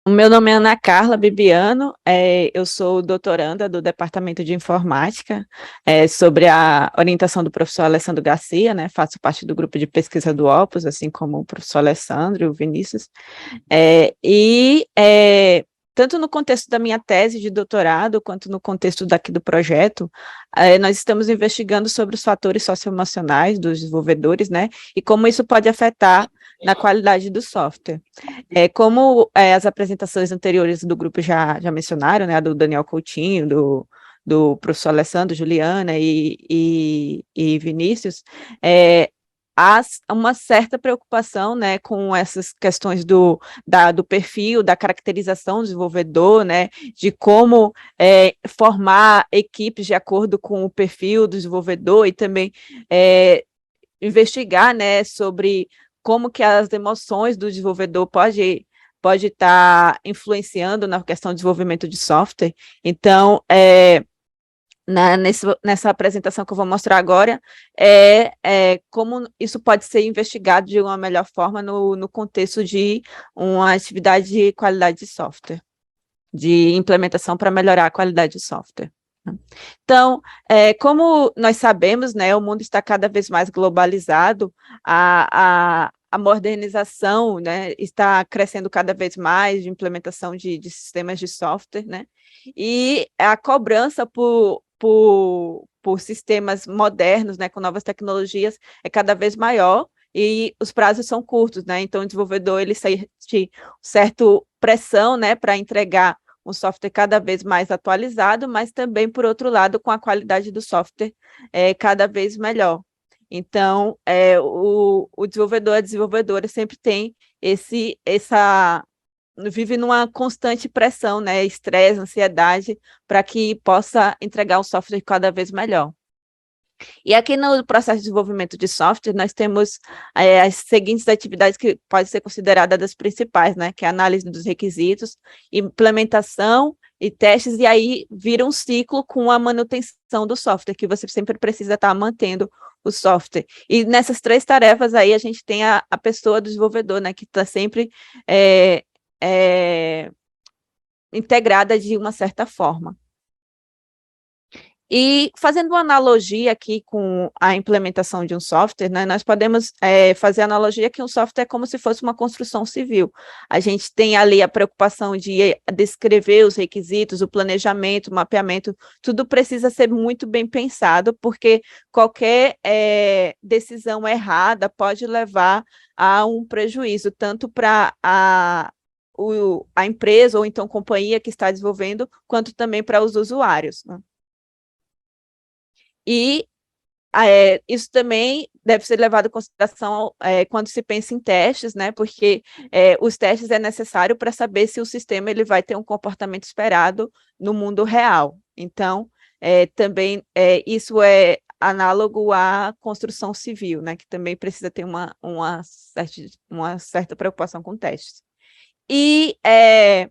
O meu nome é Ana Carla Bibiano, eu sou doutoranda do Departamento de Informática, sobre a orientação do professor Alessandro Garcia, né? Faço parte do grupo de pesquisa do Opus, assim como o professor Alessandro e o Vinícius. Tanto no contexto da minha tese de doutorado, quanto no contexto daqui do projeto, nós estamos investigando sobre os fatores socioemocionais dos desenvolvedores, né? E como isso pode afetar na qualidade do software. Como as apresentações anteriores do grupo já mencionaram, né, a do Daniel Coutinho, do professor Alessandro, Juliana e Vinícius, há uma certa preocupação, né, com essas questões do perfil, da caracterização do desenvolvedor, né, de como formar equipes de acordo com o perfil do desenvolvedor e também investigar, né, sobre como que as emoções do desenvolvedor pode estar influenciando na questão do desenvolvimento de software. Então, nessa apresentação que eu vou mostrar agora, como isso pode ser investigado de uma melhor forma no contexto de uma atividade de qualidade de software, de implementação para melhorar a qualidade de software. Então, como nós sabemos, né, o mundo está cada vez mais globalizado, a modernização, né, está crescendo cada vez mais de implementação de sistemas de software, né, e a cobrança por sistemas modernos, né, com novas tecnologias, é cada vez maior, e os prazos são curtos, né, então o desenvolvedor ele sente certa pressão, né, para entregar um software cada vez mais atualizado, mas também, por outro lado, com a qualidade do software cada vez melhor. Então, o desenvolvedor, a desenvolvedora sempre tem vive numa constante pressão, né, estresse, ansiedade, para que possa entregar um software cada vez melhor. E aqui no processo de desenvolvimento de software, nós temos as seguintes atividades que podem ser consideradas das principais, né? Que é a análise dos requisitos, implementação e testes, e aí vira um ciclo com a manutenção do software, que você sempre precisa estar mantendo o software. E nessas três tarefas aí, a gente tem a pessoa do desenvolvedor, né? Que está sempre integrada de uma certa forma. E fazendo uma analogia aqui com a implementação de um software, né, nós podemos fazer a analogia que um software é como se fosse uma construção civil. A gente tem ali a preocupação de descrever os requisitos, o planejamento, o mapeamento, tudo precisa ser muito bem pensado, porque qualquer decisão errada pode levar a um prejuízo, tanto para a empresa ou então companhia que está desenvolvendo, quanto também para os usuários, né? E isso também deve ser levado em consideração quando se pensa em testes, né? Porque os testes é necessário para saber se o sistema ele vai ter um comportamento esperado no mundo real. Então, também isso é análogo à construção civil, né? Que também precisa ter uma certa preocupação com testes. E é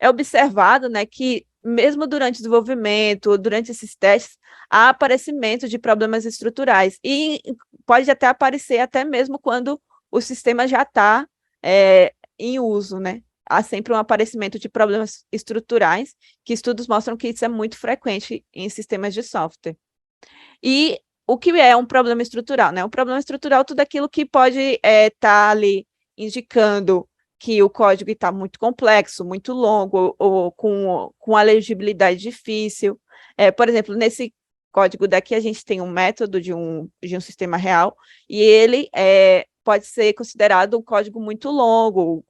observado, né, que mesmo durante o desenvolvimento, durante esses testes, há aparecimento de problemas estruturais, e pode até aparecer até mesmo quando o sistema já está em uso, né? Há sempre um aparecimento de problemas estruturais, que estudos mostram que isso é muito frequente em sistemas de software. E o que é um problema estrutural, né? Um problema estrutural é tudo aquilo que pode estar ali indicando que o código está muito complexo, muito longo, ou com a legibilidade difícil. Por exemplo, nesse código daqui, a gente tem um método de um sistema real, e ele pode ser considerado um código muito longo,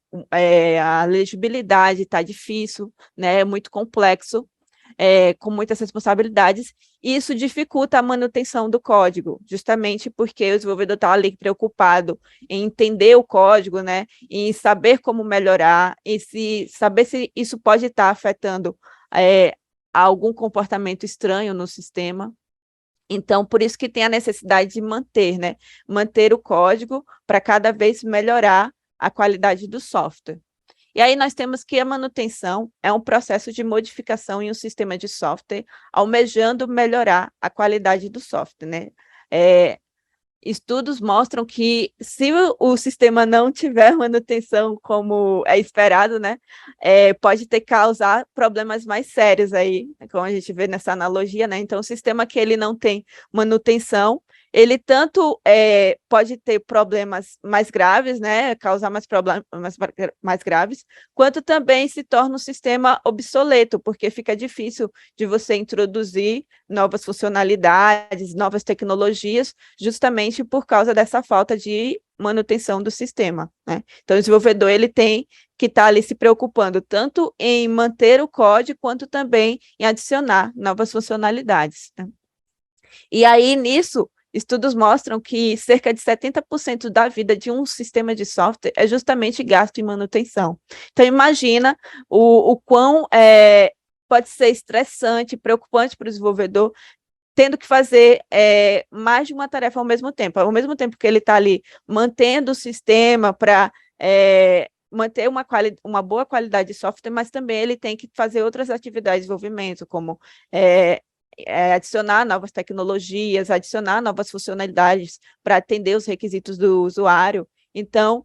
a legibilidade está difícil, né, é muito complexo, com muitas responsabilidades, e isso dificulta a manutenção do código, justamente porque o desenvolvedor está ali preocupado em entender o código, né, em saber como melhorar, e saber se isso pode estar afetando algum comportamento estranho no sistema. Então, por isso que tem a necessidade de manter, né, manter o código para cada vez melhorar a qualidade do software. E aí nós temos que a manutenção é um processo de modificação em um sistema de software, almejando melhorar a qualidade do software, né? estudos mostram que se o sistema não tiver manutenção como é esperado, né, pode ter que causar problemas mais sérios aí, como a gente vê nessa analogia, né? Então, o sistema que ele não tem manutenção, ele tanto pode ter problemas mais graves, né, causar mais problemas mais graves, quanto também se torna um sistema obsoleto, porque fica difícil de você introduzir novas funcionalidades, novas tecnologias, justamente por causa dessa falta de manutenção do sistema, né? Então, o desenvolvedor ele tem que estar ali se preocupando tanto em manter o código, quanto também em adicionar novas funcionalidades, né? E aí, nisso, estudos mostram que cerca de 70% da vida de um sistema de software é justamente gasto em manutenção. Então, imagina o quão pode ser estressante, preocupante para o desenvolvedor, tendo que fazer mais de uma tarefa ao mesmo tempo que ele está ali mantendo o sistema para manter uma boa qualidade de software, mas também ele tem que fazer outras atividades de desenvolvimento, como adicionar novas tecnologias, adicionar novas funcionalidades para atender os requisitos do usuário. Então,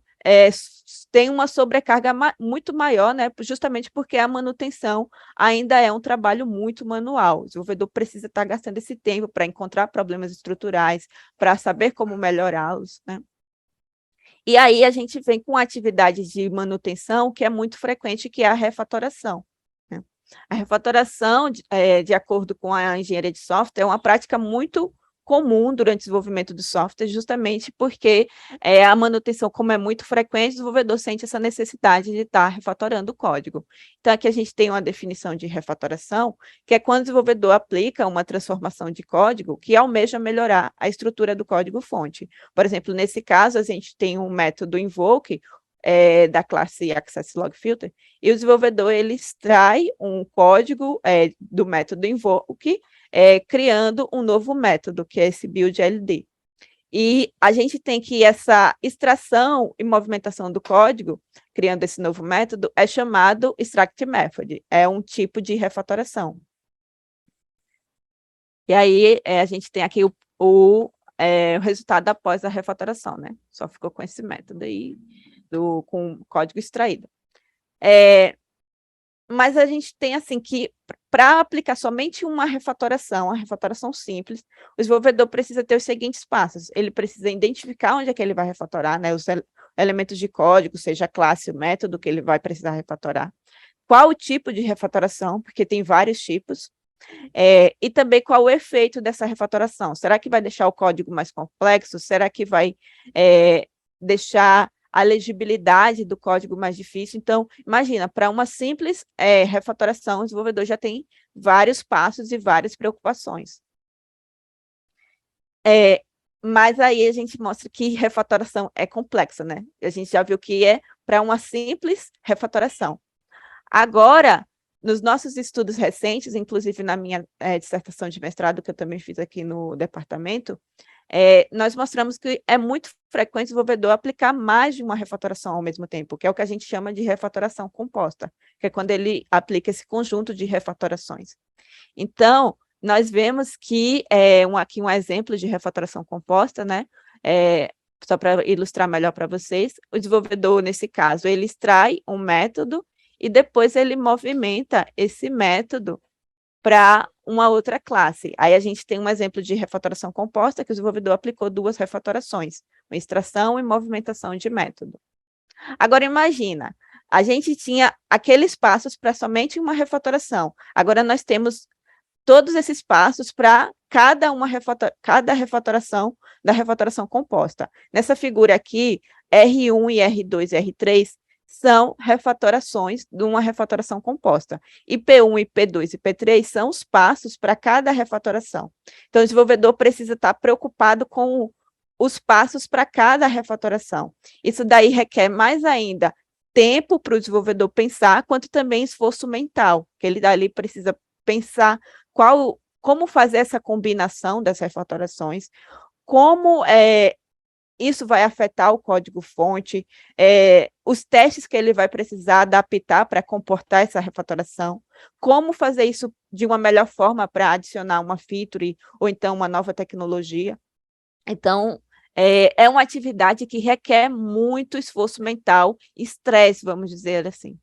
tem uma sobrecarga muito maior, né, justamente porque a manutenção ainda é um trabalho muito manual. O desenvolvedor precisa estar gastando esse tempo para encontrar problemas estruturais, para saber como melhorá-los, né? E aí a gente vem com atividades de manutenção que é muito frequente, que é a refatoração, né? A refatoração, de acordo com a engenharia de software, é uma prática muito comum durante o desenvolvimento do software, justamente porque a manutenção, como é muito frequente, o desenvolvedor sente essa necessidade de estar refatorando o código. Então, aqui a gente tem uma definição de refatoração, que é quando o desenvolvedor aplica uma transformação de código que almeja melhorar a estrutura do código-fonte. Por exemplo, nesse caso, a gente tem um método invoke, da classe AccessLogFilter, e o desenvolvedor ele extrai um código do método invoke, criando um novo método, que é esse buildLD. E a gente tem que essa extração e movimentação do código, criando esse novo método, é chamado extract method, é um tipo de refatoração. E aí a gente tem aqui o resultado após a refatoração, né? Só ficou com esse método aí, com o código extraído. Mas a gente tem assim que, para aplicar somente uma refatoração simples, o desenvolvedor precisa ter os seguintes passos. Ele precisa identificar onde é que ele vai refatorar, né, os elementos de código, seja a classe, o método que ele vai precisar refatorar. Qual o tipo de refatoração, porque tem vários tipos. E também qual o efeito dessa refatoração. Será que vai deixar o código mais complexo? Será que vai deixar a legibilidade do código mais difícil? Então, imagina, para uma simples refatoração, o desenvolvedor já tem vários passos e várias preocupações. Mas aí a gente mostra que refatoração é complexa, né? A gente já viu que é para uma simples refatoração. Agora, nos nossos estudos recentes, inclusive na minha dissertação de mestrado, que eu também fiz aqui no departamento, nós mostramos que é muito frequente o desenvolvedor aplicar mais de uma refatoração ao mesmo tempo, que é o que a gente chama de refatoração composta, que é quando ele aplica esse conjunto de refatorações. Então, nós vemos que, aqui um exemplo de refatoração composta, né? Só para ilustrar melhor para vocês, o desenvolvedor, nesse caso, ele extrai um método e depois ele movimenta esse método para uma outra classe. Aí a gente tem um exemplo de refatoração composta, que o desenvolvedor aplicou duas refatorações, uma extração e movimentação de método. Agora imagina, a gente tinha aqueles passos para somente uma refatoração. Agora nós temos todos esses passos para cada refatoração da refatoração composta. Nessa figura aqui, R1 e R2 e R3 são refatorações de uma refatoração composta. E P1 e P2 e P3 são os passos para cada refatoração. Então, o desenvolvedor precisa estar preocupado com os passos para cada refatoração. Isso daí requer mais ainda tempo para o desenvolvedor pensar, quanto também esforço mental, que ele dali precisa pensar como fazer essa combinação das refatorações, como isso vai afetar o código-fonte, os testes que ele vai precisar adaptar para comportar essa refatoração, como fazer isso de uma melhor forma para adicionar uma feature ou então uma nova tecnologia. Então, É uma atividade que requer muito esforço mental, estresse, vamos dizer assim,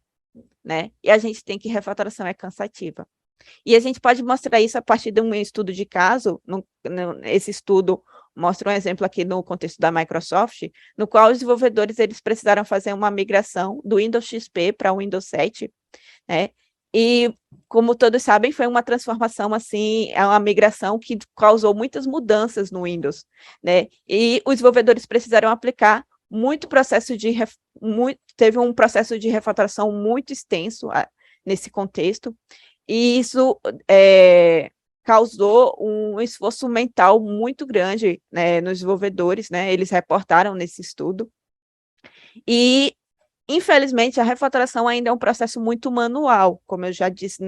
né? E a gente tem que refatoração é cansativa. E a gente pode mostrar isso a partir de um estudo de caso. Esse estudo mostra um exemplo aqui no contexto da Microsoft, no qual os desenvolvedores eles precisaram fazer uma migração do Windows XP para o Windows 7, né? E, como todos sabem, foi uma transformação, assim, é uma migração que causou muitas mudanças no Windows, né? E os desenvolvedores precisaram aplicar muito processo de, teve um processo de refatoração muito extenso nesse contexto, e isso causou um esforço mental muito grande, né, nos desenvolvedores, né? Eles reportaram nesse estudo. E infelizmente, a refatoração ainda é um processo muito manual, como eu já disse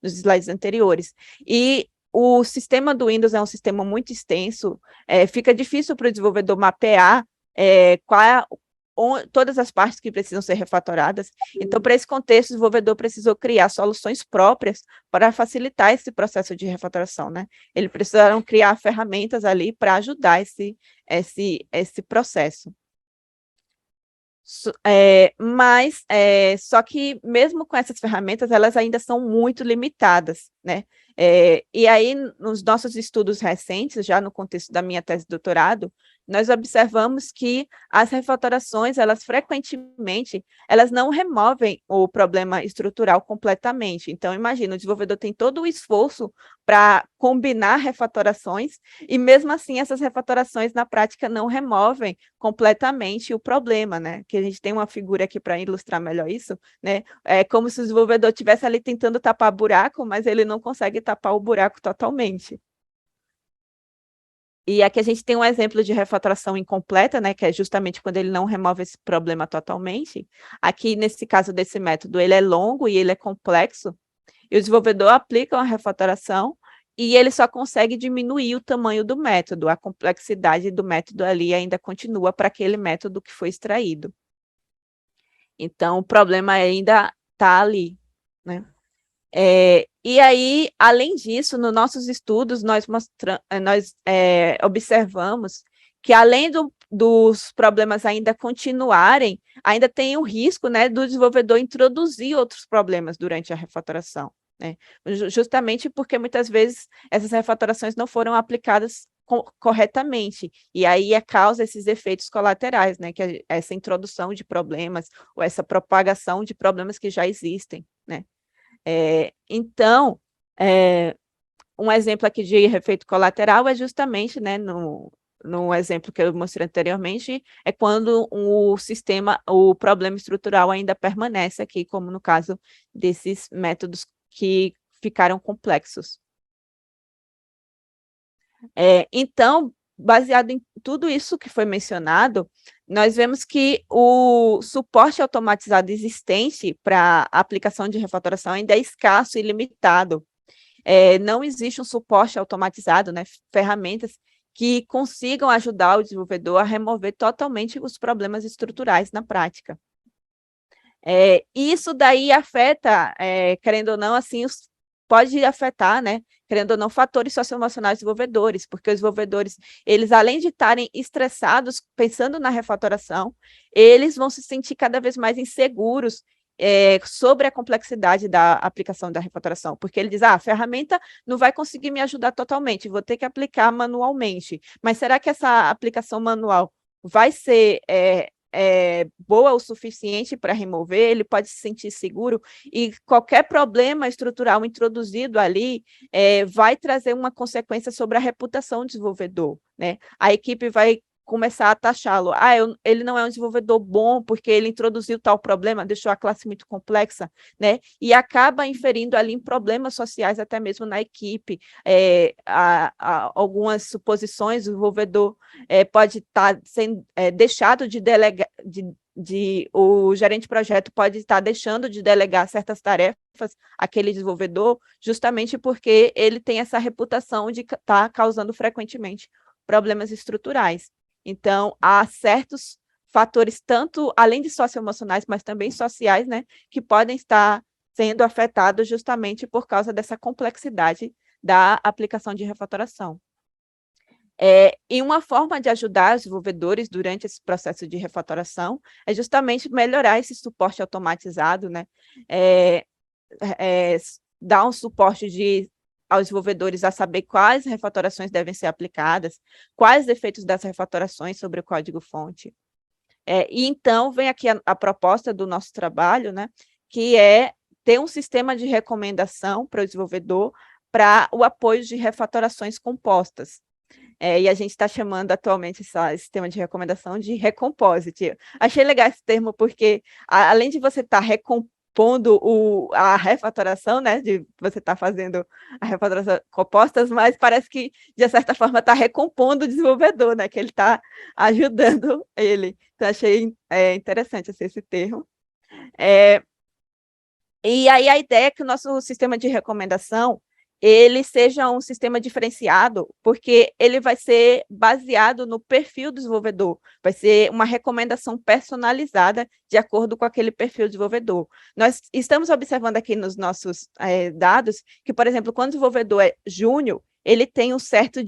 nos slides anteriores. E o sistema do Windows é um sistema muito extenso, fica difícil para o desenvolvedor mapear todas as partes que precisam ser refatoradas. Então, para esse contexto, o desenvolvedor precisou criar soluções próprias para facilitar esse processo de refatoração, né? Eles precisaram criar ferramentas ali para ajudar esse processo. Mas só que mesmo com essas ferramentas, elas ainda são muito limitadas, né? E aí, nos nossos estudos recentes, já no contexto da minha tese de doutorado, nós observamos que as refatorações, elas frequentemente, elas não removem o problema estrutural completamente. Então, imagina, o desenvolvedor tem todo o esforço para combinar refatorações, e mesmo assim, essas refatorações na prática não removem completamente o problema, né? Que a gente tem uma figura aqui para ilustrar melhor isso, né? É como se o desenvolvedor estivesse ali tentando tapar buraco, mas ele não consegue tapar o buraco totalmente. E aqui a gente tem um exemplo de refatoração incompleta, né, que é justamente quando ele não remove esse problema totalmente. Aqui, nesse caso desse método, ele é longo e ele é complexo, e o desenvolvedor aplica uma refatoração e ele só consegue diminuir o tamanho do método, a complexidade do método ali ainda continua para aquele método que foi extraído. Então, o problema ainda está ali, né? E aí, além disso, nos nossos estudos, nós observamos que, além dos problemas ainda continuarem, ainda tem o risco, né, do desenvolvedor introduzir outros problemas durante a refatoração, né? Justamente porque muitas vezes essas refatorações não foram aplicadas corretamente, e aí causa esses efeitos colaterais, né, que é essa introdução de problemas, ou essa propagação de problemas que já existem, né? Então, um exemplo aqui de efeito colateral é justamente, né, no exemplo que eu mostrei anteriormente, é quando o problema estrutural ainda permanece aqui, como no caso desses métodos que ficaram complexos. Então, baseado em tudo isso que foi mencionado, nós vemos que o suporte automatizado existente para a aplicação de refatoração ainda é escasso e limitado. Não existe um suporte automatizado, né, ferramentas que consigam ajudar o desenvolvedor a remover totalmente os problemas estruturais na prática. Isso daí afeta, querendo ou não, assim, pode afetar, né, querendo ou não, fatores socioemocionais dos desenvolvedores, porque os desenvolvedores, eles, além de estarem estressados, pensando na refatoração, eles vão se sentir cada vez mais inseguros sobre a complexidade da aplicação da refatoração, porque ele diz, a ferramenta não vai conseguir me ajudar totalmente, vou ter que aplicar manualmente, mas será que essa aplicação manual vai ser boa o suficiente para remover? Ele pode se sentir seguro, e qualquer problema estrutural introduzido ali vai trazer uma consequência sobre a reputação do desenvolvedor, né? A equipe vai começar a taxá-lo. Ele não é um desenvolvedor bom porque ele introduziu tal problema, deixou a classe muito complexa, né? E acaba inferindo ali em problemas sociais, até mesmo na equipe. Algumas suposições, o desenvolvedor pode estar sendo deixado de delegar, o gerente de projeto pode estar deixando de delegar certas tarefas àquele desenvolvedor, justamente porque ele tem essa reputação de estar causando frequentemente problemas estruturais. Então, há certos fatores, tanto além de socioemocionais, mas também sociais, né, que podem estar sendo afetados justamente por causa dessa complexidade da aplicação de refatoração. E uma forma de ajudar os desenvolvedores durante esse processo de refatoração é justamente melhorar esse suporte automatizado, né? É, é, dar um suporte aos desenvolvedores a saber quais refatorações devem ser aplicadas, quais efeitos dessas refatorações sobre o código-fonte. E então vem aqui a proposta do nosso trabalho, né, que é ter um sistema de recomendação para o desenvolvedor para o apoio de refatorações compostas. E a gente está chamando atualmente esse sistema de recomendação de Recomposite. Achei legal esse termo, porque além de você estar recompondo a refatoração, né, de você estar fazendo a refatoração compostas, mas parece que, de certa forma, está recompondo o desenvolvedor, né, que ele está ajudando ele. Então, achei interessante assim, esse termo. E aí a ideia é que o nosso sistema de recomendação ele seja um sistema diferenciado, porque ele vai ser baseado no perfil do desenvolvedor, vai ser uma recomendação personalizada de acordo com aquele perfil do desenvolvedor. Nós estamos observando aqui nos nossos dados que, por exemplo, quando o desenvolvedor é júnior, ele tem certa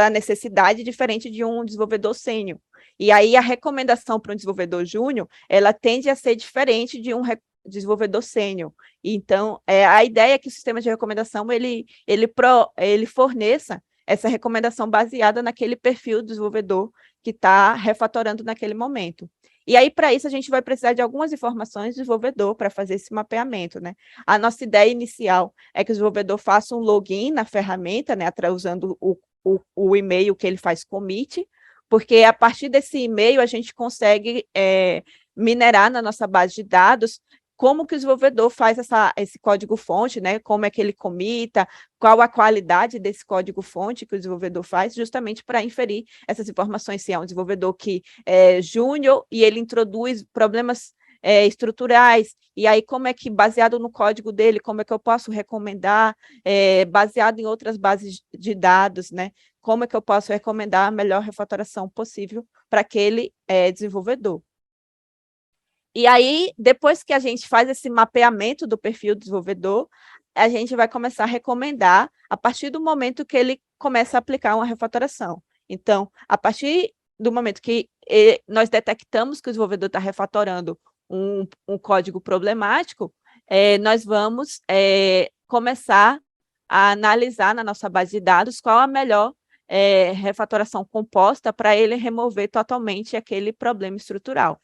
necessidade diferente de um desenvolvedor sênior. E aí a recomendação para um desenvolvedor júnior, ela tende a ser diferente de um desenvolvedor sênior. Então, a ideia é que o sistema de recomendação ele forneça essa recomendação baseada naquele perfil do desenvolvedor que está refatorando naquele momento. E aí, para isso, a gente vai precisar de algumas informações do desenvolvedor para fazer esse mapeamento, né? A nossa ideia inicial é que o desenvolvedor faça um login na ferramenta, né, usando o e-mail que ele faz commit, porque a partir desse e-mail a gente consegue minerar na nossa base de dados como que o desenvolvedor faz esse código-fonte, né? Como é que ele comita, qual a qualidade desse código-fonte que o desenvolvedor faz, justamente para inferir essas informações, se é um desenvolvedor que é júnior e ele introduz problemas estruturais, e aí como é que, baseado no código dele, como é que eu posso recomendar, baseado em outras bases de dados, né? Como é que eu posso recomendar a melhor refatoração possível para aquele desenvolvedor. E aí, depois que a gente faz esse mapeamento do perfil do desenvolvedor, a gente vai começar a recomendar a partir do momento que ele começa a aplicar uma refatoração. Então, a partir do momento que nós detectamos que o desenvolvedor está refatorando um código problemático, nós vamos começar a analisar na nossa base de dados qual a melhor refatoração composta para ele remover totalmente aquele problema estrutural.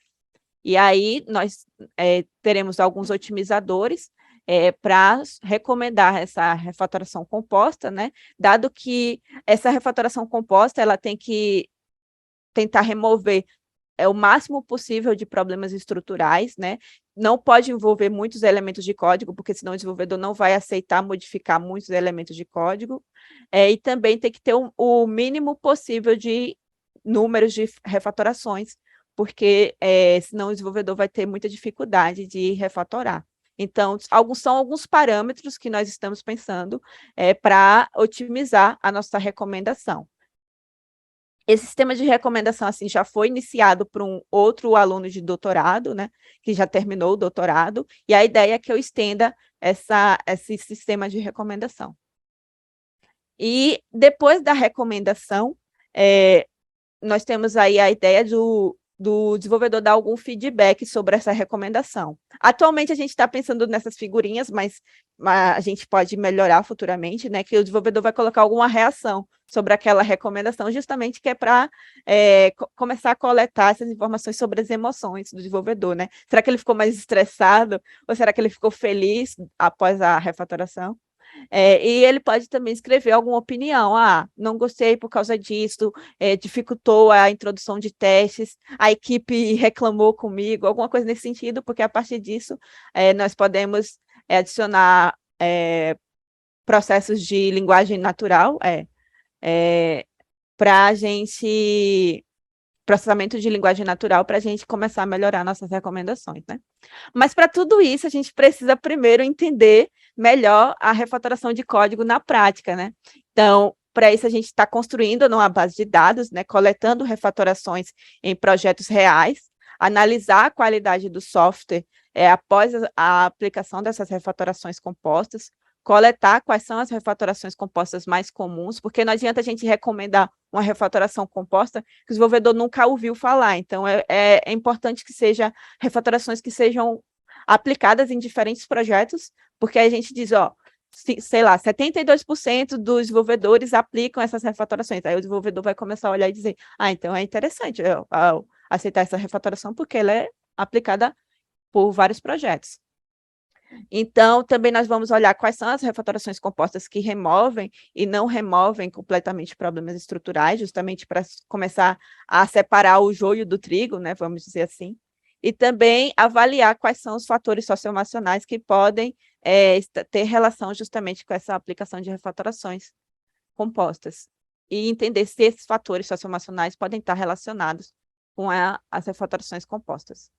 E aí nós teremos alguns otimizadores para recomendar essa refatoração composta, né? Dado que essa refatoração composta ela tem que tentar remover o máximo possível de problemas estruturais, né? Não pode envolver muitos elementos de código, porque senão o desenvolvedor não vai aceitar modificar muitos elementos de código, e também tem que ter o mínimo possível de números de refatorações, porque senão o desenvolvedor vai ter muita dificuldade de refatorar. Então, são alguns parâmetros que nós estamos pensando para otimizar a nossa recomendação. Esse sistema de recomendação assim, já foi iniciado por um outro aluno de doutorado, né, que já terminou o doutorado, e a ideia é que eu estenda esse sistema de recomendação. E depois da recomendação, nós temos aí a ideia do desenvolvedor dar algum feedback sobre essa recomendação. Atualmente, a gente está pensando nessas figurinhas, mas a gente pode melhorar futuramente, né? Que o desenvolvedor vai colocar alguma reação sobre aquela recomendação, justamente que é para começar a coletar essas informações sobre as emoções do desenvolvedor, né? Será que ele ficou mais estressado? Ou será que ele ficou feliz após a refatoração? E ele pode também escrever alguma opinião. Não gostei por causa disso, dificultou a introdução de testes, a equipe reclamou comigo, alguma coisa nesse sentido, porque a partir disso nós podemos adicionar processos de linguagem natural para a gente processamento de linguagem natural para a gente começar a melhorar nossas recomendações, né? Mas para tudo isso, a gente precisa primeiro entender melhor a refatoração de código na prática, né? Então, para isso, a gente está construindo numa base de dados, né? Coletando refatorações em projetos reais, analisar a qualidade do software após a aplicação dessas refatorações compostas, coletar quais são as refatorações compostas mais comuns, porque não adianta a gente recomendar uma refatoração composta que o desenvolvedor nunca ouviu falar. Então, é importante que seja refatorações que sejam aplicadas em diferentes projetos, porque a gente diz, ó, sei lá, 72% dos desenvolvedores aplicam essas refatorações. Aí o desenvolvedor vai começar a olhar e dizer, então é interessante eu aceitar essa refatoração, porque ela é aplicada por vários projetos. Então, também nós vamos olhar quais são as refatorações compostas que removem e não removem completamente problemas estruturais, justamente para começar a separar o joio do trigo, né, vamos dizer assim, e também avaliar quais são os fatores socioemocionais que podem ter relação justamente com essa aplicação de refatorações compostas, e entender se esses fatores socioemocionais podem estar relacionados com as refatorações compostas.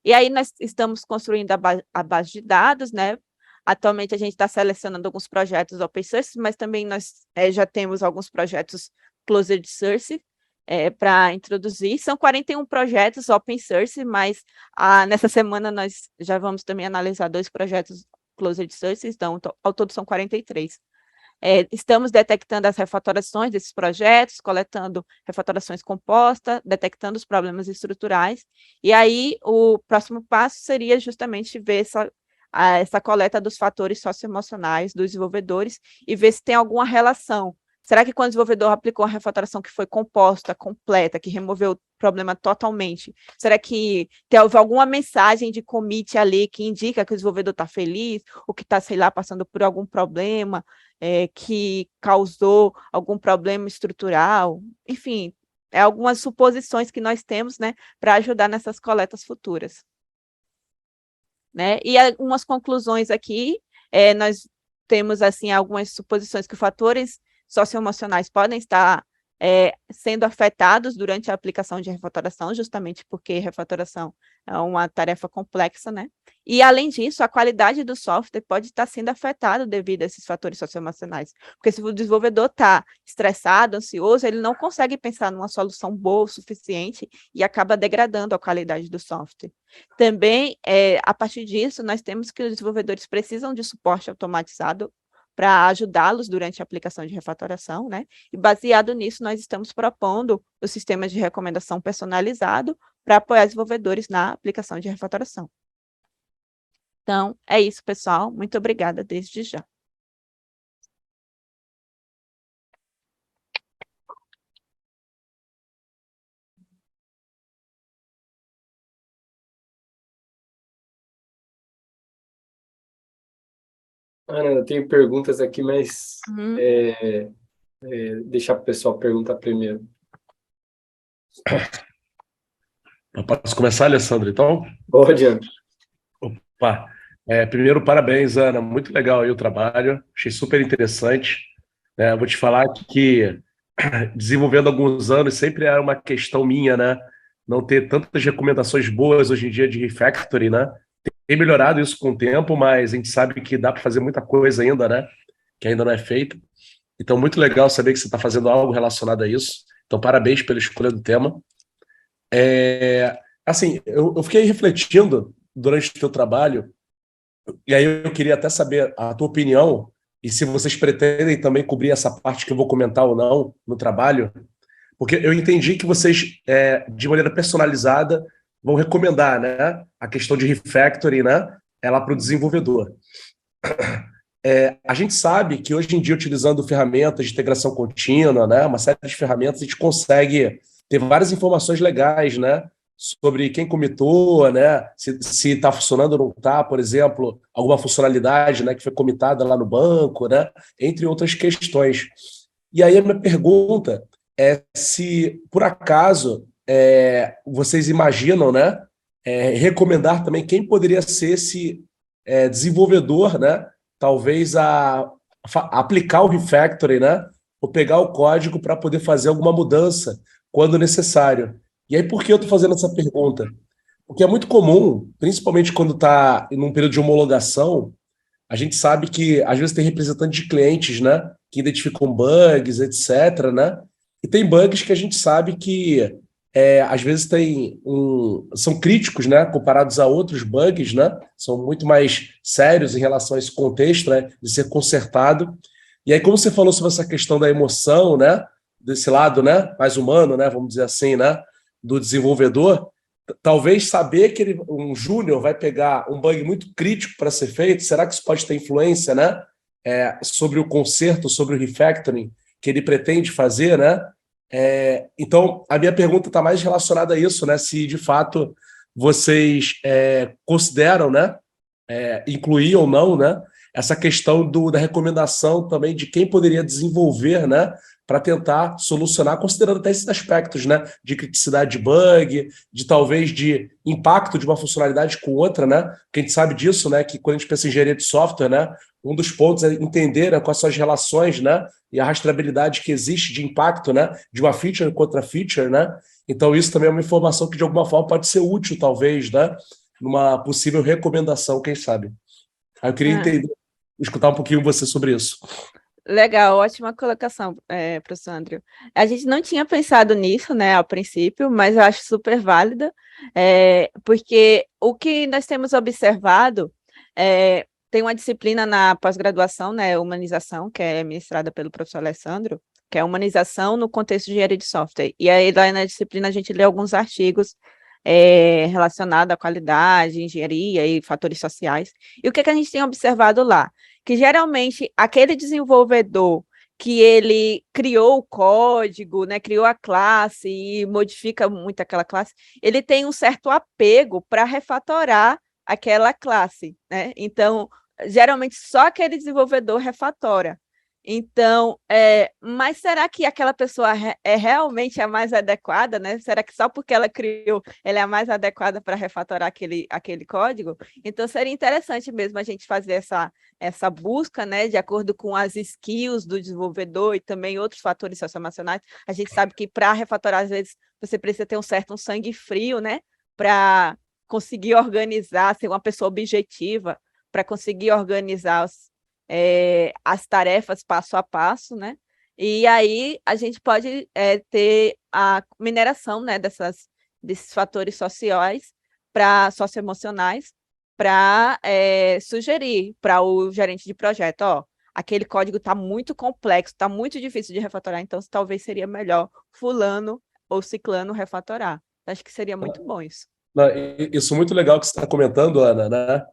E aí nós estamos construindo a base de dados, né? Atualmente a gente está selecionando alguns projetos open source, mas também nós já temos alguns projetos closed source para introduzir. São 41 projetos open source, mas nessa semana nós já vamos também analisar 2 projetos closed source, então ao todo são 43. Estamos detectando as refatorações desses projetos, coletando refatorações compostas, detectando os problemas estruturais, e aí o próximo passo seria justamente ver essa coleta dos fatores socioemocionais dos desenvolvedores e ver se tem alguma relação. Será que quando o desenvolvedor aplicou uma refatoração que foi composta, completa, que removeu o problema totalmente, será que houve alguma mensagem de commit ali que indica que o desenvolvedor está feliz, ou que está, sei lá, passando por algum problema, que causou algum problema estrutural? Enfim, algumas suposições que nós temos, né, para ajudar nessas coletas futuras. Né? E algumas conclusões aqui, nós temos assim algumas suposições que fatores socioemocionais podem estar sendo afetados durante a aplicação de refatoração, justamente porque refatoração é uma tarefa complexa, né? E, além disso, a qualidade do software pode estar sendo afetada devido a esses fatores socioemocionais, porque se o desenvolvedor está estressado, ansioso, ele não consegue pensar numa solução boa o suficiente e acaba degradando a qualidade do software. Também, a partir disso, nós temos que os desenvolvedores precisam de suporte automatizado para ajudá-los durante a aplicação de refatoração, né? E baseado nisso, nós estamos propondo o sistema de recomendação personalizado para apoiar desenvolvedores na aplicação de refatoração. Então, é isso, pessoal. Muito obrigada desde já. Ana, eu tenho perguntas aqui, mas deixar para o pessoal perguntar primeiro. Eu posso começar, Alessandro, então? Pode, Ana. Opa. Primeiro, parabéns, Ana. Muito legal aí o trabalho. Achei super interessante. Vou te falar que, desenvolvendo há alguns anos, sempre era uma questão minha, né? Não ter tantas recomendações boas hoje em dia de refactoring, né? Tem melhorado isso com o tempo, mas a gente sabe que dá para fazer muita coisa ainda, né? Que ainda não é feita. Então, muito legal saber que você está fazendo algo relacionado a isso. Então, parabéns pela escolha do tema. Assim, eu fiquei refletindo durante o teu trabalho, e aí eu queria até saber a tua opinião, e se vocês pretendem também cobrir essa parte que eu vou comentar ou não no trabalho, porque eu entendi que vocês, de maneira personalizada, vão recomendar, né, a questão de refactoring, né, ela para o desenvolvedor. A gente sabe que hoje em dia, utilizando ferramentas de integração contínua, né, uma série de ferramentas, a gente consegue ter várias informações legais, né, sobre quem comitou, né, se está funcionando ou não está, por exemplo, alguma funcionalidade, né, que foi comitada lá no banco, né, entre outras questões. E aí a minha pergunta é se, por acaso, vocês imaginam, né, recomendar também quem poderia ser esse desenvolvedor, né, talvez aplicar o refactoring, né, ou pegar o código para poder fazer alguma mudança quando necessário. E aí, por que eu estou fazendo essa pergunta? Porque é muito comum, principalmente quando está em um período de homologação, a gente sabe que às vezes tem representantes de clientes, né, que identificam bugs, etc., né? E tem bugs que a gente sabe que às vezes são críticos, né, comparados a outros bugs, né, são muito mais sérios em relação a esse contexto, né, de ser consertado. E aí, como você falou sobre essa questão da emoção, né, desse lado, né, mais humano, né, vamos dizer assim, né, do desenvolvedor, talvez saber que um júnior vai pegar um bug muito crítico para ser feito, será que isso pode ter influência, né, sobre o conserto, sobre o refactoring que ele pretende fazer, né? Então, a minha pergunta está mais relacionada a isso, né? Se de fato vocês consideram, né, incluir ou não, né, essa questão da recomendação também de quem poderia desenvolver, né, para tentar solucionar, considerando até esses aspectos, né, de criticidade de bug, de talvez de impacto de uma funcionalidade com outra, né, porque a gente sabe disso, né, que quando a gente pensa em engenharia de software, né, um dos pontos é entender, né, quais são as relações, né, e a rastreabilidade que existe de impacto, né, de uma feature contra feature, né. Então isso também é uma informação que de alguma forma pode ser útil, talvez, né, numa possível recomendação, quem sabe. Aí eu queria entender, escutar um pouquinho você sobre isso. Legal, ótima colocação, professor André. A gente não tinha pensado nisso, né, a princípio, mas eu acho super válida, porque o que nós temos observado, tem uma disciplina na pós-graduação, né, humanização, que é ministrada pelo professor Alessandro, que é humanização no contexto de engenharia de software. E aí, lá na disciplina, a gente lê alguns artigos relacionados à qualidade, engenharia e fatores sociais. E o que a gente tem observado lá? Que geralmente aquele desenvolvedor que ele criou o código, né, criou a classe e modifica muito aquela classe, ele tem um certo apego para refatorar aquela classe, né? Então, geralmente só aquele desenvolvedor refatora. Então, mas será que aquela pessoa é realmente a mais adequada, né? Será que só porque ela criou, ela é a mais adequada para refatorar aquele código? Então, seria interessante mesmo a gente fazer essa busca, né, de acordo com as skills do desenvolvedor e também outros fatores socioemocionais. A gente sabe que para refatorar, às vezes, você precisa ter um sangue frio, né, para conseguir organizar, ser uma pessoa objetiva, para conseguir organizar as tarefas passo a passo, né? E aí a gente pode ter a mineração, né, desses fatores sociais, socioemocionais, para sugerir para o gerente de projeto, ó, aquele código está muito complexo, está muito difícil de refatorar, então talvez seria melhor fulano ou ciclano refatorar. Acho que seria muito bom isso. Não, isso é muito legal que você está comentando, Ana, né?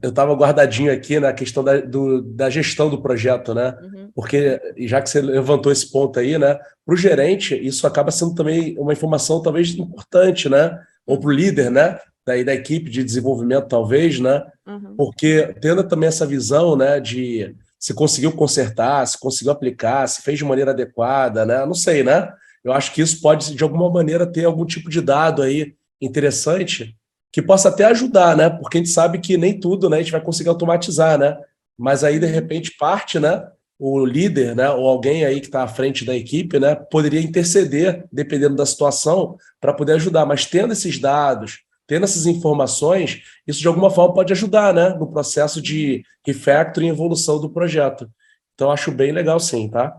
Eu estava guardadinho aqui na questão da gestão do projeto, né? Uhum. Porque, já que você levantou esse ponto aí, né? Para o gerente, isso acaba sendo também uma informação talvez importante, né? Ou para o líder, né? Da equipe de desenvolvimento, talvez, né? Uhum. Porque tendo também essa visão, né? De se conseguiu consertar, se conseguiu aplicar, se fez de maneira adequada, né? Não sei, né? Eu acho que isso pode, de alguma maneira, ter algum tipo de dado aí interessante que possa até ajudar, né? Porque a gente sabe que nem tudo, né, a gente vai conseguir automatizar, né? Mas aí, de repente, parte, né? O líder, né, ou alguém aí que está à frente da equipe, né, poderia interceder, dependendo da situação, para poder ajudar. Mas tendo esses dados, tendo essas informações, isso de alguma forma pode ajudar, né, no processo de refactoring e evolução do projeto. Então, acho bem legal, sim, tá?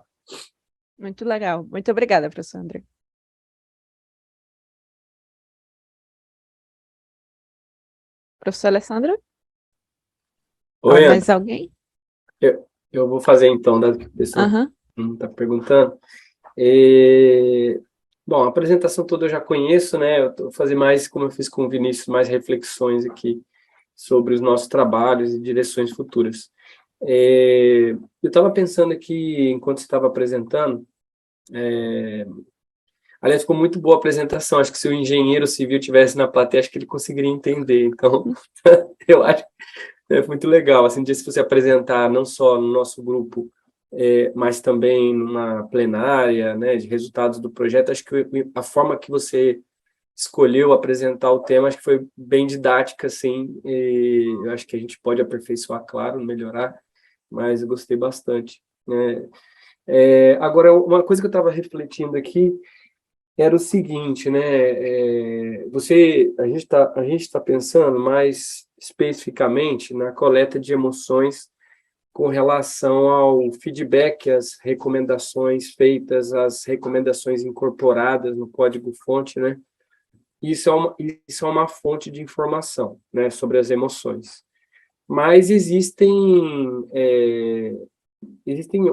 Muito legal. Muito obrigada, professor André. Professor Alessandro? Oi, Ana. Mais alguém? Eu vou fazer então, dado que o pessoal está perguntando. Bom, a apresentação toda eu já conheço, né? Eu vou fazer mais, como eu fiz com o Vinícius, mais reflexões aqui sobre os nossos trabalhos e direções futuras. Eu estava pensando aqui, enquanto você estava apresentando, aliás, ficou muito boa a apresentação. Acho que se o engenheiro civil tivesse na plateia, acho que ele conseguiria entender. Então, eu acho que é muito legal. Assim, se você apresentar não só no nosso grupo, mas também numa plenária, né, de resultados do projeto, acho que a forma que você escolheu apresentar o tema, acho que foi bem didática, assim, e eu acho que a gente pode aperfeiçoar, claro, melhorar, mas eu gostei bastante, né? Agora, uma coisa que eu estava refletindo aqui era o seguinte, né? A gente tá pensando mais especificamente na coleta de emoções com relação ao feedback, as recomendações feitas, as recomendações incorporadas no código-fonte, né? Isso é uma fonte de informação, né, sobre as emoções. Mas existem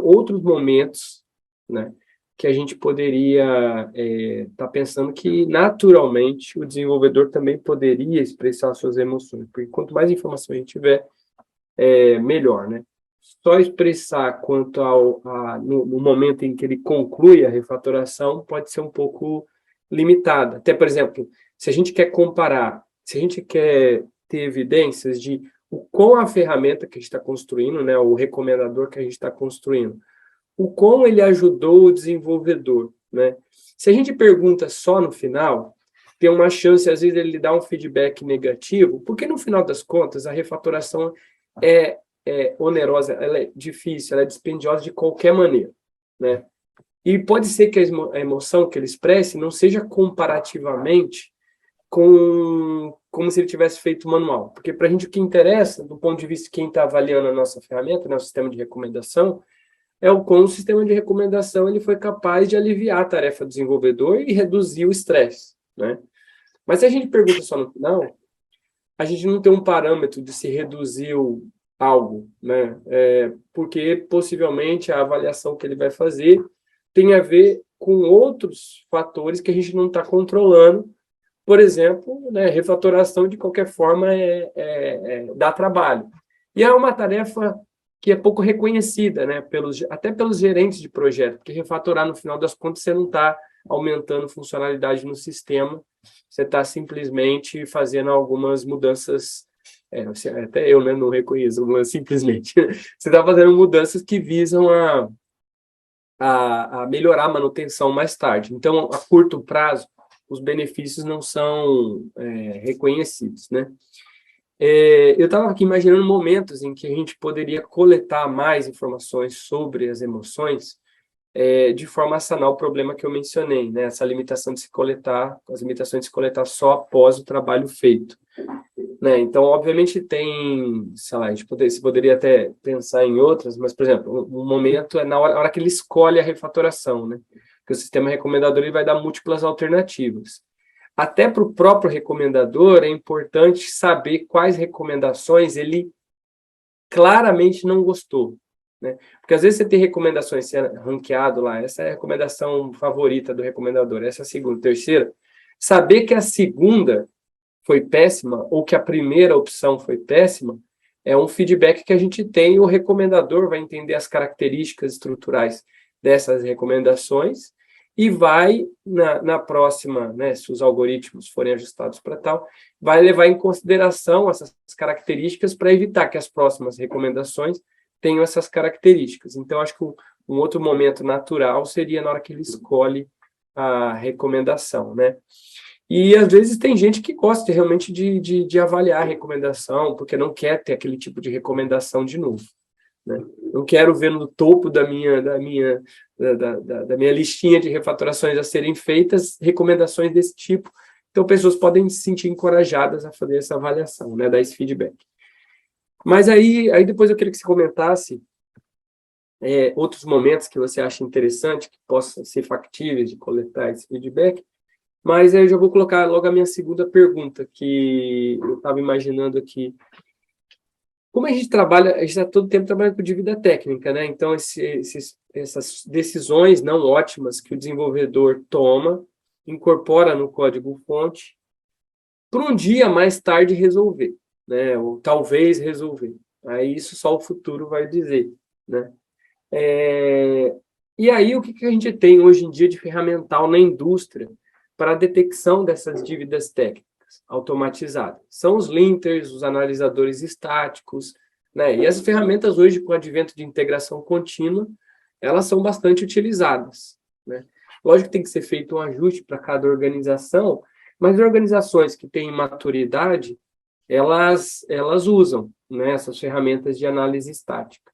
outros momentos, né, que a gente poderia estar pensando que, naturalmente, o desenvolvedor também poderia expressar suas emoções, porque quanto mais informação a gente tiver, melhor, né? Só expressar no momento em que ele conclui a refatoração pode ser um pouco limitada. Até, por exemplo, se a gente quer comparar, se a gente quer ter evidências de o quão a ferramenta que a gente está construindo, né, o recomendador que a gente está construindo, o quão ele ajudou o desenvolvedor, né? Se a gente pergunta só no final, tem uma chance, às vezes, ele dar um feedback negativo, porque no final das contas, a refatoração é onerosa, ela é difícil, ela é dispendiosa de qualquer maneira, né? E pode ser que a emoção que ele expresse não seja comparativamente como se ele tivesse feito manual. Porque para a gente o que interessa, do ponto de vista de quem está avaliando a nossa ferramenta, né, o sistema de recomendação, é o como o sistema de recomendação ele foi capaz de aliviar a tarefa do desenvolvedor e reduzir o estresse, né? Mas se a gente pergunta só no final, a gente não tem um parâmetro de se reduziu algo, né? Porque possivelmente a avaliação que ele vai fazer tem a ver com outros fatores que a gente não está controlando. Por exemplo, né, refatoração de qualquer forma dá trabalho. E é uma tarefa que é pouco reconhecida, né, até pelos gerentes de projeto, porque refatorar, no final das contas, você não está aumentando funcionalidade no sistema, você está simplesmente fazendo algumas mudanças, até eu, né, não reconheço, mas simplesmente, você está fazendo mudanças que visam a melhorar a manutenção mais tarde. Então, a curto prazo, os benefícios não são reconhecidos, né? Eu estava aqui imaginando momentos em que a gente poderia coletar mais informações sobre as emoções de forma a sanar o problema que eu mencionei, né? Essa limitação de se coletar, as limitações de se coletar só após o trabalho feito, né? Então, obviamente, tem, sei lá, você poderia até pensar em outras, mas, por exemplo, um momento é na hora que ele escolhe a refatoração, né? Que o sistema recomendador ele vai dar múltiplas alternativas. Até para o próprio recomendador é importante saber quais recomendações ele claramente não gostou, né? Porque às vezes você tem recomendações ranqueado lá, essa é a recomendação favorita do recomendador, essa é a segunda, terceira. Saber que a segunda foi péssima ou que a primeira opção foi péssima é um feedback que a gente tem, e o recomendador vai entender as características estruturais dessas recomendações e vai, na próxima, né, se os algoritmos forem ajustados para tal, vai levar em consideração essas características para evitar que as próximas recomendações tenham essas características. Então, acho que um outro momento natural seria na hora que ele escolhe a recomendação, né? E, às vezes, tem gente que gosta realmente de avaliar a recomendação, porque não quer ter aquele tipo de recomendação de novo, né? Eu quero ver no topo da minha listinha de refatorações a serem feitas recomendações desse tipo. Então, pessoas podem se sentir encorajadas a fazer essa avaliação, né, dar esse feedback. Mas aí depois eu queria que você comentasse outros momentos que você acha interessante, que possam ser factíveis de coletar esse feedback. Mas aí eu já vou colocar logo a minha segunda pergunta, que eu estava imaginando aqui. Como a gente trabalha, a gente está todo tempo trabalhando com dívida técnica, né? Então, essas decisões não ótimas que o desenvolvedor toma, incorpora no código-fonte, para um dia mais tarde resolver, né? Ou talvez resolver. Aí isso só o futuro vai dizer, né? E aí, o que a gente tem hoje em dia de ferramental na indústria para a detecção dessas dívidas técnicas automatizadas? São os linters, os analisadores estáticos, né? E as ferramentas hoje, com o advento de integração contínua, elas são bastante utilizadas, né? Lógico que tem que ser feito um ajuste para cada organização, mas organizações que têm maturidade, elas usam, né, essas ferramentas de análise estática.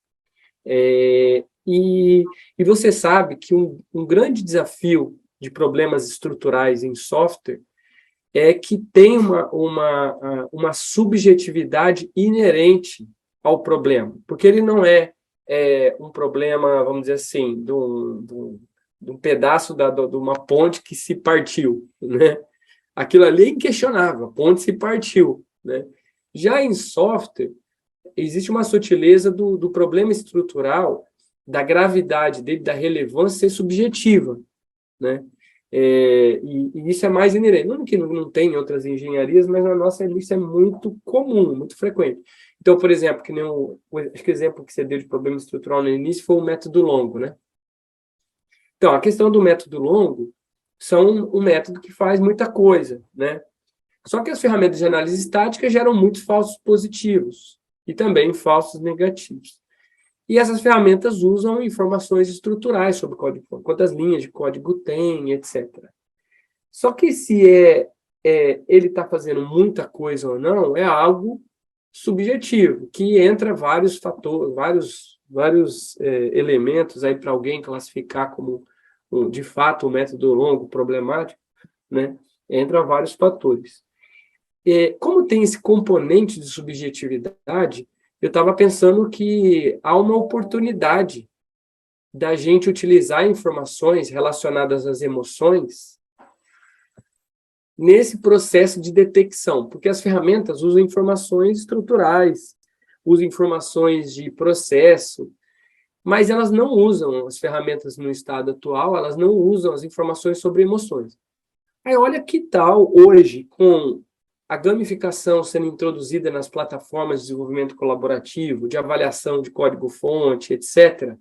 E você sabe que um grande desafio de problemas estruturais em software é que tem uma subjetividade inerente ao problema, porque ele não é um problema, vamos dizer assim, de um pedaço de uma ponte que se partiu, né? Aquilo ali é inquestionável, a ponte se partiu, né? Já em software, existe uma sutileza do problema estrutural, da gravidade dele, da relevância ser subjetiva, né? E isso é mais inerente. Não que não tem em outras engenharias, mas na nossa isso é muito comum, muito frequente. Então, por exemplo, que nem acho que o exemplo que você deu de problema estrutural no início foi o método longo, né? Então, a questão do método longo são um método que faz muita coisa, né? Só que as ferramentas de análise estática geram muitos falsos positivos e também falsos negativos. E essas ferramentas usam informações estruturais sobre o código, quantas linhas de código tem, etc. Só que se ele está fazendo muita coisa ou não, é algo subjetivo, que entra vários fatores, vários elementos aí para alguém classificar como, de fato, um método longo problemático, né? Entra vários fatores. Como tem esse componente de subjetividade, eu estava pensando que há uma oportunidade da gente utilizar informações relacionadas às emoções nesse processo de detecção, porque as ferramentas usam informações estruturais, usam informações de processo, mas elas não usam as ferramentas no estado atual, elas não usam as informações sobre emoções. Aí olha que tal hoje, com a gamificação sendo introduzida nas plataformas de desenvolvimento colaborativo, de avaliação de código-fonte, etc.,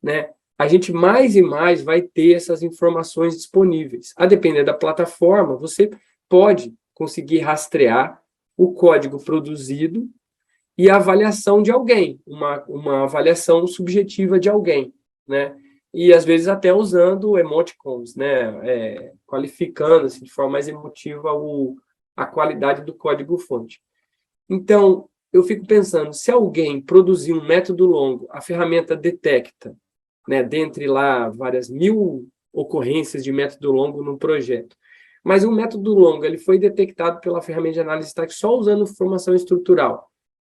né? A gente mais e mais vai ter essas informações disponíveis. A depender da plataforma, você pode conseguir rastrear o código produzido e a avaliação de alguém, uma avaliação subjetiva de alguém, né? E, às vezes, até usando emoticons, né? Qualificando assim, de forma mais emotiva a qualidade do código-fonte. Então, eu fico pensando, se alguém produzir um método longo, a ferramenta detecta, né, dentre lá várias mil ocorrências de método longo no projeto, mas um método longo ele foi detectado pela ferramenta de análise estática só usando informação estrutural,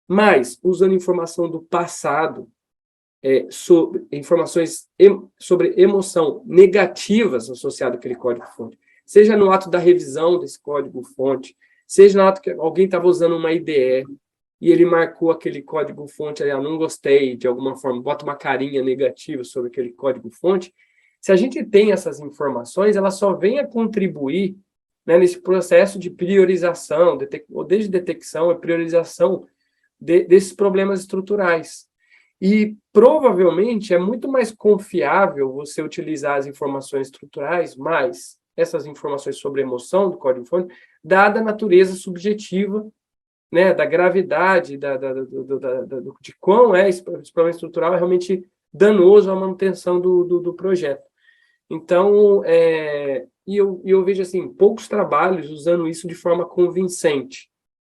mas usando informação do passado, informações sobre emoção negativas associadas àquele código-fonte, seja no ato da revisão desse código-fonte, seja no ato que alguém estava usando uma IDE e ele marcou aquele código-fonte, não gostei, de alguma forma, bota uma carinha negativa sobre aquele código-fonte. Se a gente tem essas informações, ela só vem a contribuir, né, nesse processo de priorização, ou desde detecção e priorização desses problemas estruturais. E, provavelmente, é muito mais confiável você utilizar as informações estruturais, mais essas informações sobre emoção do código-fonte, dada a natureza subjetiva, né, da gravidade, de quão esse problema estrutural é realmente danoso à manutenção do projeto. Então, eu vejo assim, poucos trabalhos usando isso de forma convincente,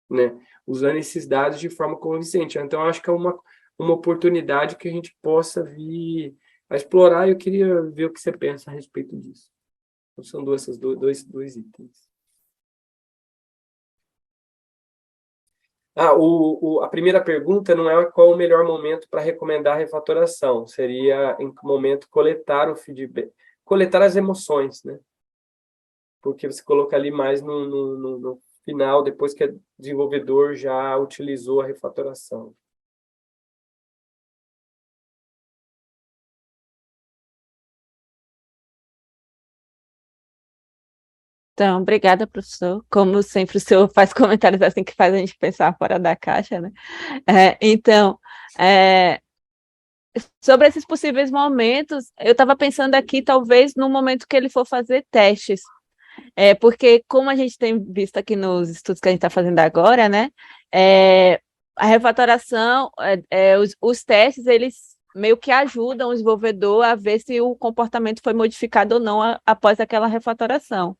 né, usando esses dados de forma convincente. Então, eu acho que é uma oportunidade que a gente possa vir a explorar, e eu queria ver o que você pensa a respeito disso. Então, são dois itens. A primeira pergunta não é qual o melhor momento para recomendar a refatoração, seria em que momento coletar o feedback, coletar as emoções, né? Porque você coloca ali mais no final, depois que o desenvolvedor já utilizou a refatoração. Então, obrigada, professor. Como sempre, o senhor faz comentários assim que faz a gente pensar fora da caixa, né? Então, sobre esses possíveis momentos, eu estava pensando aqui, talvez, no momento que ele for fazer testes. Porque, como a gente tem visto aqui nos estudos que a gente está fazendo agora, né? A refatoração, os testes, eles meio que ajudam o desenvolvedor a ver se o comportamento foi modificado ou não após aquela refatoração.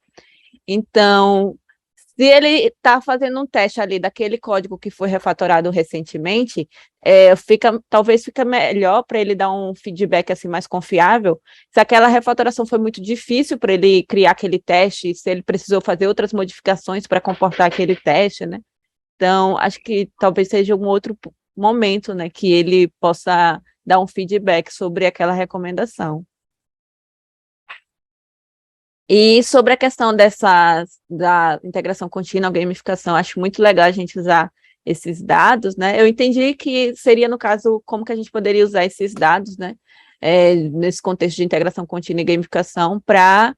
Então, se ele está fazendo um teste ali daquele código que foi refatorado recentemente, talvez fica melhor para ele dar um feedback assim mais confiável. Se aquela refatoração foi muito difícil para ele criar aquele teste, se ele precisou fazer outras modificações para comportar aquele teste, né? Então, acho que talvez seja um outro momento, né, que ele possa dar um feedback sobre aquela recomendação. E sobre a questão da integração contínua, gamificação, acho muito legal a gente usar esses dados, né? Eu entendi que seria, no caso, como que a gente poderia usar esses dados, né? Nesse contexto de integração contínua e gamificação para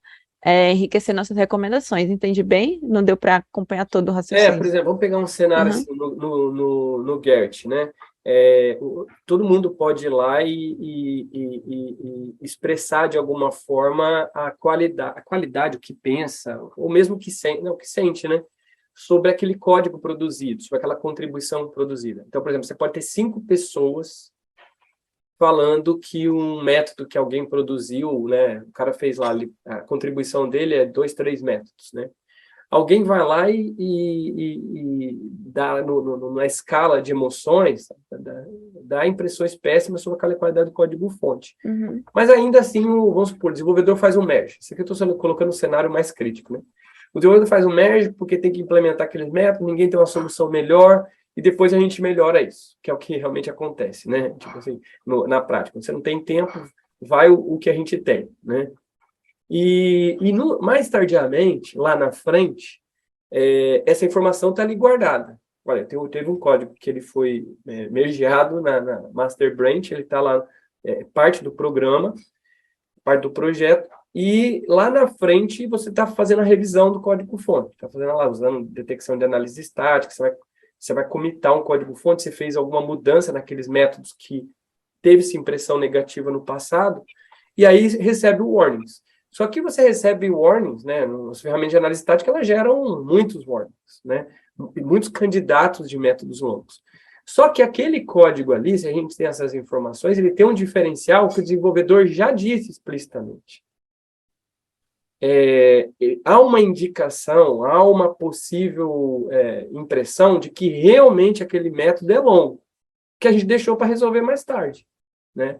enriquecer nossas recomendações. Entendi bem? Não deu para acompanhar todo o Por raciocínio. exemplo, vamos pegar um cenário Uhum. assim, no Gert, né? Todo mundo pode ir lá e expressar de alguma forma a qualidade, o que pensa, ou mesmo o que sente, não, o que sente, né? Sobre aquele código produzido, sobre aquela contribuição produzida. Então, por exemplo, você pode ter 5 pessoas falando que um método que alguém produziu, né? O cara fez lá, a contribuição dele é 2, 3 métodos, né? Alguém vai lá e dá na escala de emoções, dá impressões péssimas sobre aquela qualidade do código-fonte. Uhum. Mas ainda assim, vamos supor, o desenvolvedor faz um merge. Isso aqui eu estou colocando um cenário mais crítico, né? O desenvolvedor faz um merge porque tem que implementar aqueles métodos, ninguém tem uma solução melhor, e depois a gente melhora isso, que é o que realmente acontece, né? Tipo assim, na prática. Você não tem tempo, vai o que a gente tem, né? Mais tardiamente, lá na frente, essa informação está ali guardada. Olha, teve um código que ele foi mergeado na Master Branch, ele está lá, parte do programa, parte do projeto, e lá na frente você está fazendo a revisão do código-fonte, está fazendo lá, usando detecção de análise estática, você vai comitar um código-fonte, você fez alguma mudança naqueles métodos que teve-se impressão negativa no passado, e aí recebe o warnings. Só que você recebe warnings, né? Nas ferramentas de análise estática, elas geram muitos warnings, né? Muitos candidatos de métodos longos. Só que aquele código ali, se a gente tem essas informações, ele tem um diferencial que o desenvolvedor já disse explicitamente. Há uma indicação, há uma possível impressão de que realmente aquele método é longo, que a gente deixou para resolver mais tarde, né?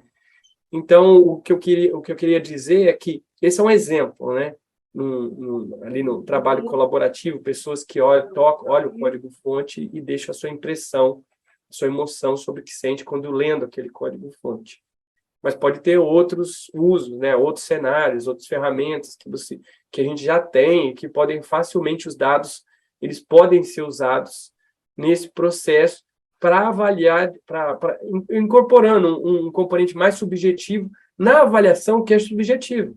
Então, o que eu queria dizer é que esse é um exemplo, né? Ali no trabalho colaborativo, pessoas que olham o código-fonte e deixam a sua impressão, a sua emoção sobre o que sente quando lendo aquele código-fonte. Mas pode ter outros usos, né? Outros cenários, outras ferramentas que a gente já tem, que podem facilmente, os dados, eles podem ser usados nesse processo para avaliar, incorporando um componente mais subjetivo na avaliação que é subjetivo.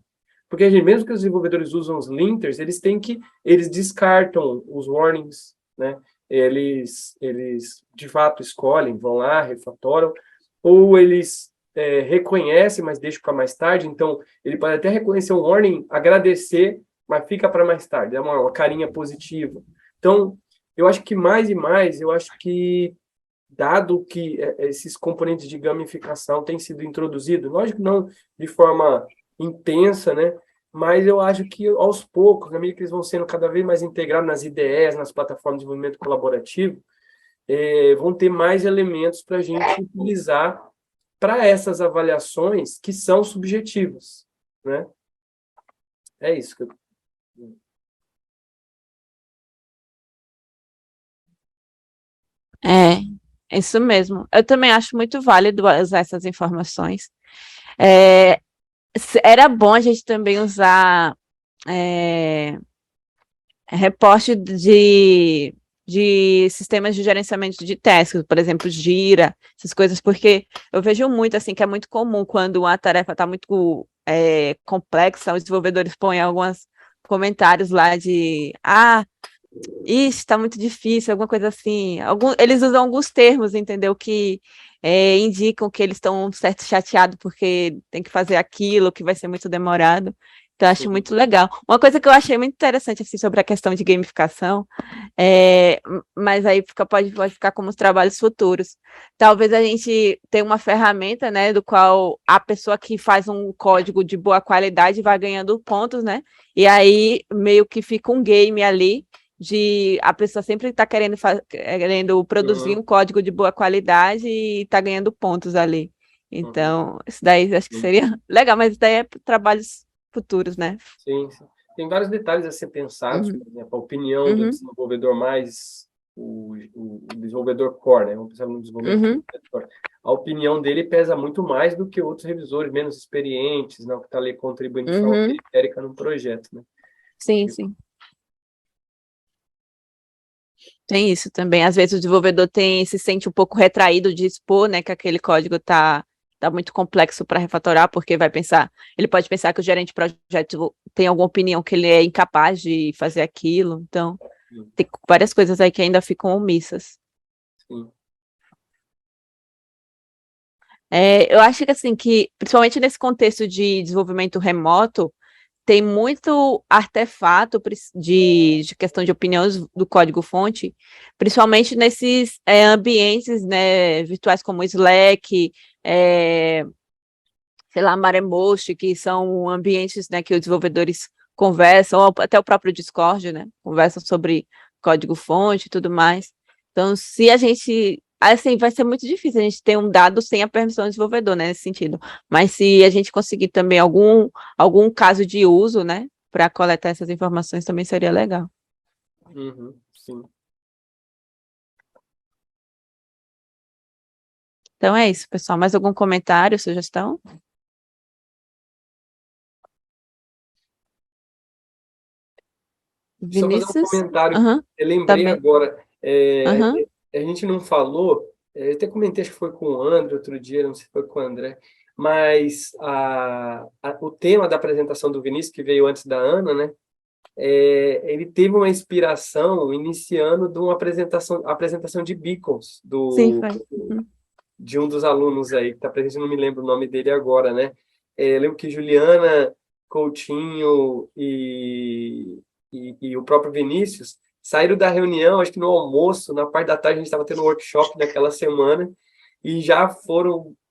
Porque, mesmo que os desenvolvedores usam os linters, eles descartam os warnings, né? Eles de fato escolhem, vão lá, refatoram, ou eles reconhecem, mas deixam para mais tarde. Então, ele pode até reconhecer um warning, agradecer, mas fica para mais tarde, é uma carinha positiva. Então, eu acho que mais e mais, dado que esses componentes de gamificação têm sido introduzidos, lógico que não de forma intensa, né? Mas eu acho que aos poucos, na medida que eles vão sendo cada vez mais integrados nas IDEs, nas plataformas de desenvolvimento colaborativo, vão ter mais elementos para a gente utilizar para essas avaliações que são subjetivas, né? É isso que eu... É isso mesmo. Eu também acho muito válido usar essas informações. Era bom a gente também usar reporte de sistemas de gerenciamento de tasks, por exemplo, Jira, essas coisas, porque eu vejo muito, assim, que é muito comum quando uma tarefa está muito complexa, os desenvolvedores põem alguns comentários lá de isso está muito difícil, alguma coisa assim. Eles usam alguns termos, entendeu? Que indicam que eles estão certo chateados porque tem que fazer aquilo, que vai ser muito demorado. Então, acho muito legal. Uma coisa que eu achei muito interessante assim, sobre a questão de gamificação, mas aí pode ficar como os trabalhos futuros. Talvez a gente tenha uma ferramenta, né, do qual a pessoa que faz um código de boa qualidade vai ganhando pontos, né? E aí meio que fica um game ali de a pessoa sempre está querendo produzir um código de boa qualidade e está ganhando pontos ali. Então, isso daí acho que seria legal, mas isso daí é para trabalhos futuros, né? Sim, sim. Tem vários detalhes a ser pensados, Uhum. por exemplo, a opinião do desenvolvedor mais, o desenvolvedor core, né? Vamos pensar no desenvolvedor core. A a opinião dele pesa muito mais do que outros revisores menos experientes, não, que está ali contribuindo de forma periférica no projeto, né? Sim, sim. Tem isso também. Às vezes o desenvolvedor se sente um pouco retraído de expor, né, que aquele código tá muito complexo para refatorar, porque ele pode pensar que o gerente de projeto tem alguma opinião que ele é incapaz de fazer aquilo. Então, tem várias coisas aí que ainda ficam omissas. Sim. Eu acho que assim, principalmente nesse contexto de desenvolvimento remoto, tem muito artefato de questão de opiniões do código-fonte, principalmente nesses ambientes, né, virtuais como Slack, sei lá, Maremost, que são ambientes, né, que os desenvolvedores conversam, ou até o próprio Discord, né, conversam sobre código-fonte e tudo mais. Então, se a gente... Assim, vai ser muito difícil a gente ter um dado sem a permissão do desenvolvedor, né, nesse sentido. Mas se a gente conseguir também algum caso de uso, né, para coletar essas informações, também seria legal. Sim. Então é isso, pessoal. Mais algum comentário, sugestão? Só fazer um Vinícius? comentário. Eu Tá lembrei bem. agora, a gente não falou, eu até comentei, acho que foi com o André outro dia, não sei se foi com o André, mas o tema da apresentação do Vinícius, que veio antes da Ana, né? Ele teve uma inspiração iniciando de uma apresentação de beacons Sim, foi. de um dos alunos aí, que está presente, não me lembro o nome dele agora, né? Eu lembro que Juliana, Coutinho e o próprio Vinícius saíram da reunião, acho que no almoço, na parte da tarde a gente estava tendo um workshop naquela semana, e já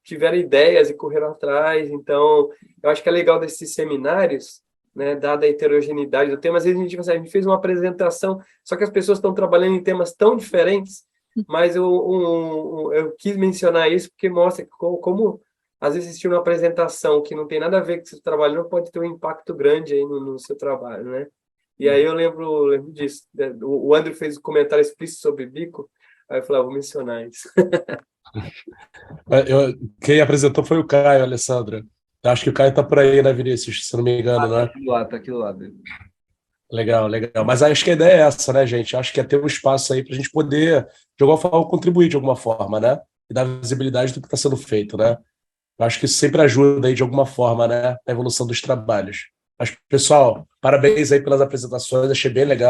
tiveram ideias e correram atrás. Então, eu acho que é legal desses seminários, né, dada a heterogeneidade do tema. Às vezes a gente fez uma apresentação, só que as pessoas estão trabalhando em temas tão diferentes, mas eu quis mencionar isso porque mostra como às vezes assistir uma apresentação que não tem nada a ver com o seu trabalho não pode ter um impacto grande aí no seu trabalho, né? E aí eu lembro disso. O André fez um comentário explícito sobre bico, aí eu falei, vou mencionar isso. Quem apresentou foi o Caio, Alessandra. Acho que o Caio está por aí, né, Vinícius? Se não me engano, né? Tá aqui do lado dele. Legal, legal. Mas acho que a ideia é essa, né, gente? Acho que é ter um espaço aí para a gente poder, de alguma forma, contribuir de alguma forma, né? E dar visibilidade do que está sendo feito, né? Eu acho que isso sempre ajuda aí, de alguma forma, né, na evolução dos trabalhos. Mas, pessoal, parabéns aí pelas apresentações, achei bem legal.